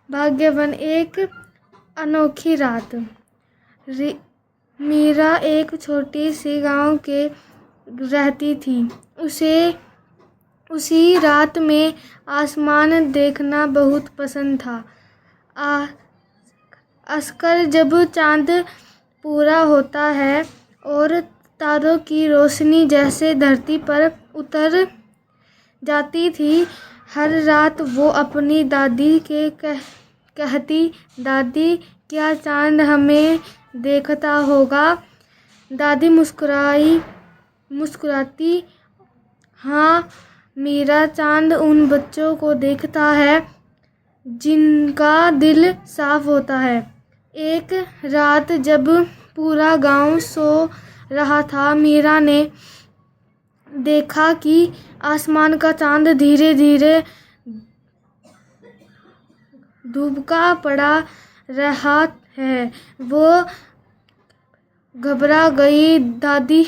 भाग्यवन। एक अनोखी रात। मीरा एक छोटी सी गांव के रहती थी। उसी रात में आसमान देखना बहुत पसंद था। आजकल जब चांद पूरा होता है और तारों की रोशनी जैसे धरती पर उतर जाती थी, हर रात वो अपनी दादी के कहती, दादी क्या चांद हमें देखता होगा? दादी मुस्कुराती, हाँ मीरा, चांद उन बच्चों को देखता है जिनका दिल साफ होता है। एक रात जब पूरा गांव सो रहा था, मीरा ने देखा कि आसमान का चांद धीरे धीरे डूबता पड़ा रहा है। वो घबरा गई, दादी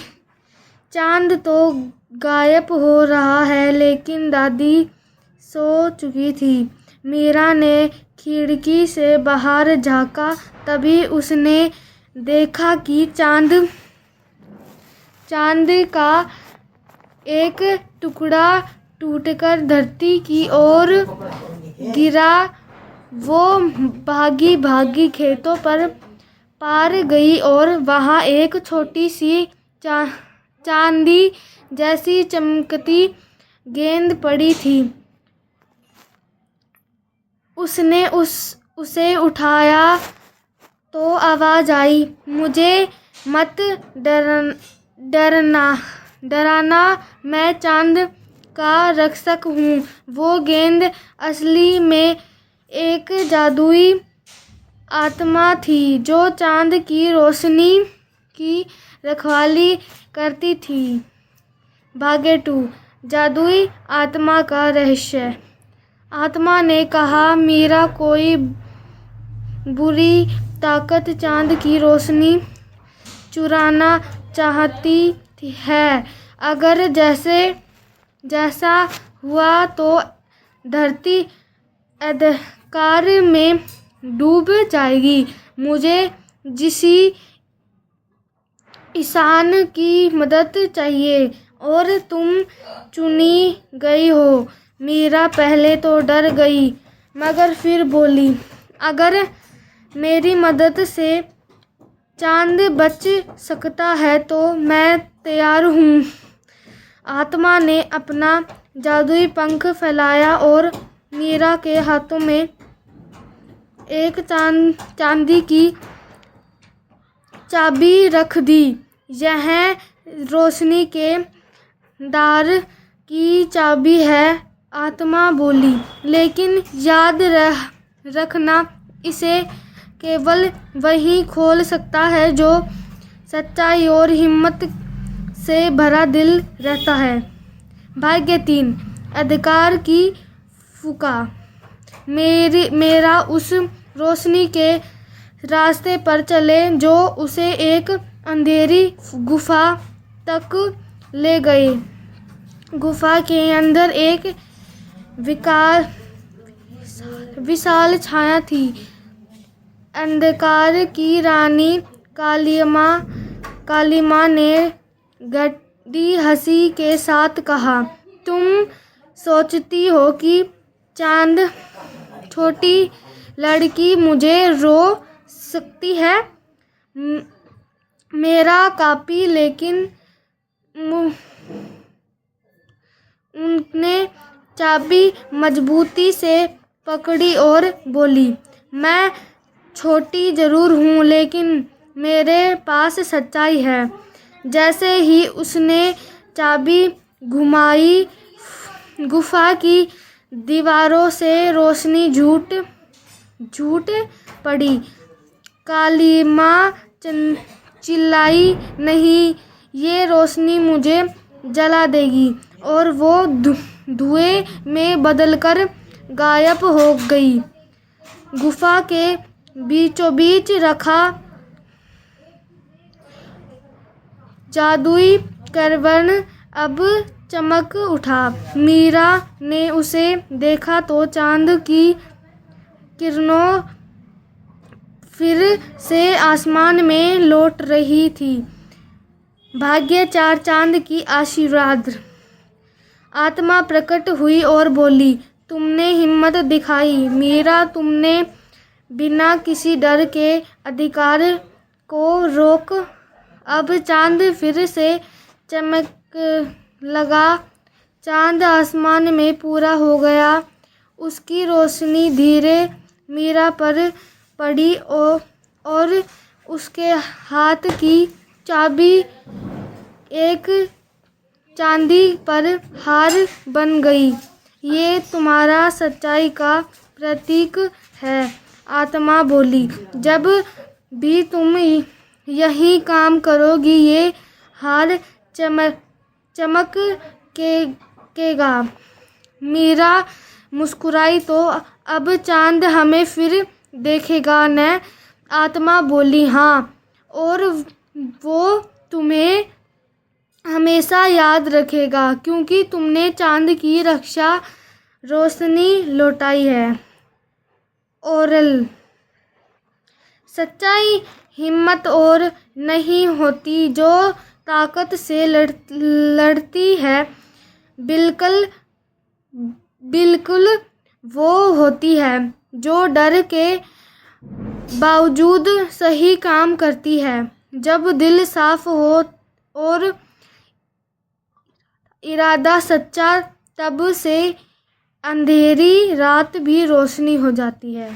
चांद तो गायब हो रहा है। लेकिन दादी सो चुकी थी। मीरा ने खिड़की से बाहर झांका, तभी उसने देखा कि चांद का एक टुकड़ा टूटकर धरती की ओर गिरा। वो भागी भागी खेतों पर पार गई और वहां एक छोटी सी चांदी जैसी चमकती गेंद पड़ी थी। उसने उसे उठाया तो आवाज आई, मुझे मत डराना, मैं चांद का रक्षक हूँ। वो गेंद असली में एक जादुई आत्मा थी जो चांद की रोशनी की रखवाली करती थी। भाग 2, जादुई आत्मा का रहस्य। आत्मा ने कहा, मीरा, कोई बुरी ताकत चांद की रोशनी चुराना चाहती है। अगर जैसा हुआ तो धरती अंधकार में डूब जाएगी। मुझे किसी इंसान की मदद चाहिए और तुम चुनी गई हो। मीरा पहले तो डर गई, मगर फिर बोली, अगर मेरी मदद से चांद बच सकता है तो मैं तैयार हूँ। आत्मा ने अपना जादुई पंख फैलाया और मीरा के हाथों में एक चांदी की चाबी रख दी। यह रोशनी के द्वार की चाबी है, आत्मा बोली, लेकिन याद रखना, इसे केवल वही खोल सकता है जो सच्चाई और हिम्मत से भरा दिल रहता है। भाग्य 3, अंधकार की फुका। मेरा उस रोशनी के रास्ते पर चले जो उसे एक अंधेरी गुफा तक ले गए। गुफा के अंदर एक विशाल छाया थी। अंधकार की रानी काली माँ ने गड्डी हंसी के साथ कहा, तुम सोचती हो कि चांद छोटी लड़की मुझे रो सकती है? मेरा कापी, लेकिन उनने चाबी मजबूती से पकड़ी और बोली, मैं छोटी जरूर हूँ, लेकिन मेरे पास सच्चाई है। जैसे ही उसने चाबी घुमाई, गुफा की दीवारों से रोशनी झूठ पड़ी। काली माँ चिल्लाई, नहीं, ये रोशनी मुझे जला देगी, और वो धुएं में बदलकर गायब हो गई। गुफा के बीचों बीच रखा जादुई करवट अब चमक उठा। मीरा ने उसे देखा तो चांद की किरणों फिर से आसमान में लौट रही थी। भाग्य चार चांद की आशीर्वाद। आत्मा प्रकट हुई और बोली, तुमने हिम्मत दिखाई मीरा, तुमने बिना किसी डर के अधिकार को रोक। अब चांद फिर से चमक लगा। चांद आसमान में पूरा हो गया। उसकी रोशनी धीरे मीरा पर पड़ी और उसके हाथ की चाबी एक चांदी पर हार बन गई। ये तुम्हारा सच्चाई का प्रतीक है, आत्मा बोली। जब भी तुम यही काम करोगी ये हार चमक केगा। मीरा मुस्कुराई, तो अब चांद हमें फिर देखेगा न? आत्मा बोली, हाँ, और वो तुम्हें हमेशा याद रखेगा, क्योंकि तुमने चांद की रक्षा रोशनी लौटाई है। ओरल। सच्चाई हिम्मत और नहीं होती जो ताकत से लड़ती है, बिल्कुल वो होती है जो डर के बावजूद सही काम करती है। जब दिल साफ हो और इरादा सच्चा, तब से अंधेरी रात भी रोशनी हो जाती है।